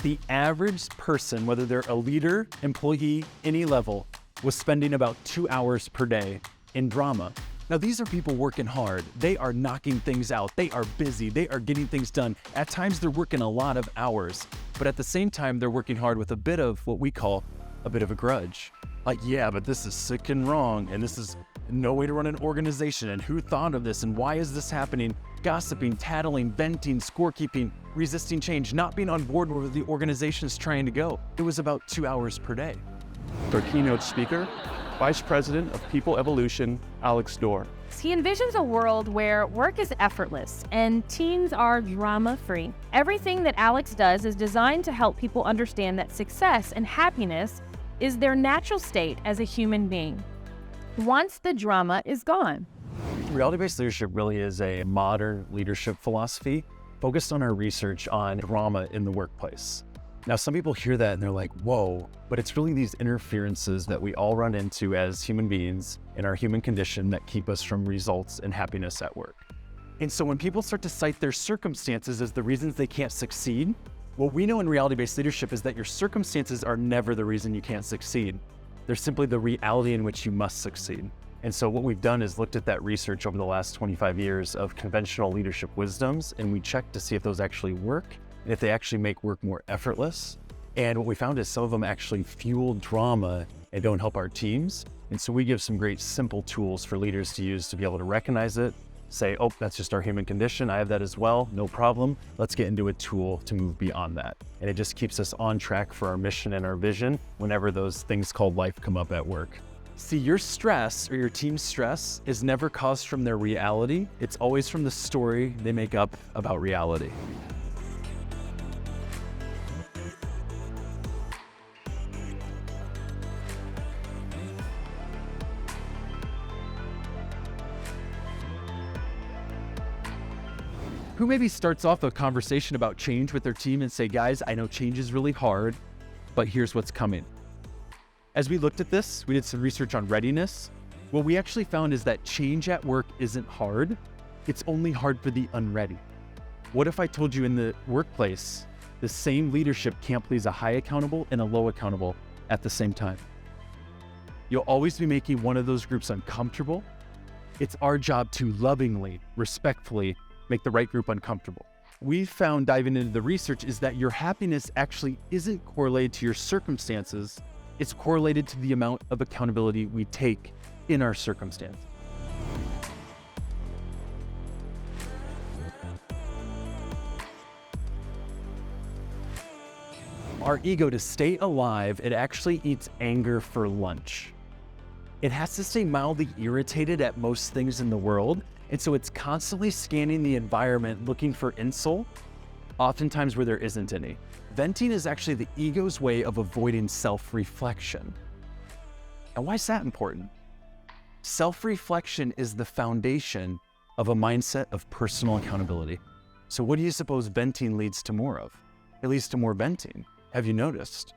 The average person, whether they're a leader, employee, any level, was spending about 2 hours per day in drama. Now, these are people working hard. They are knocking things out. They are busy. They are getting things done. At times, they're working a lot of hours, but at the same time, they're working hard with a bit of what we call a bit of a grudge. Like, yeah, but this is sick and wrong, and this is no way to run an organization, and who thought of this, and why is this happening? Gossiping, tattling, venting, scorekeeping, resisting change, not being on board where the organization is trying to go. It was about 2 hours per day. Our keynote speaker, Vice President of People Evolution, Alex Dorr. He envisions a world where work is effortless and teams are drama-free. Everything that Alex does is designed to help people understand that success and happiness is their natural state as a human being, once the drama is gone. Reality-based leadership really is a modern leadership philosophy focused on our research on drama in the workplace. Now, some people hear that and they're like, whoa, but it's really these interferences that we all run into as human beings in our human condition that keep us from results and happiness at work. And so when people start to cite their circumstances as the reasons they can't succeed, what we know in reality-based leadership is that your circumstances are never the reason you can't succeed. They're simply the reality in which you must succeed. And so what we've done is looked at that research over the last 25 years of conventional leadership wisdoms, and we checked to see if those actually work, and if they actually make work more effortless. And what we found is some of them actually fuel drama and don't help our teams. And so we give some great simple tools for leaders to use to be able to recognize it, say, oh, that's just our human condition. I have that as well, no problem. Let's get into a tool to move beyond that. And it just keeps us on track for our mission and our vision whenever those things called life come up at work. See, your stress or your team's stress is never caused from their reality. It's always from the story they make up about reality. Who maybe starts off a conversation about change with their team and say, guys, I know change is really hard, but here's what's coming. As we looked at this, we did some research on readiness. What we actually found is that change at work isn't hard. It's only hard for the unready. What if I told you in the workplace, the same leadership can't please a high accountable and a low accountable at the same time? You'll always be making one of those groups uncomfortable. It's our job to lovingly, respectfully, make the right group uncomfortable. We found diving into the research is that your happiness actually isn't correlated to your circumstances. It's correlated to the amount of accountability we take in our circumstance. Our ego, to stay alive, it actually eats anger for lunch. It has to stay mildly irritated at most things in the world, and so it's constantly scanning the environment looking for insult, oftentimes where there isn't any. Venting is actually the ego's way of avoiding self-reflection. And why is that important? Self-reflection is the foundation of a mindset of personal accountability. So what do you suppose venting leads to more of? It leads to more venting. Have you noticed?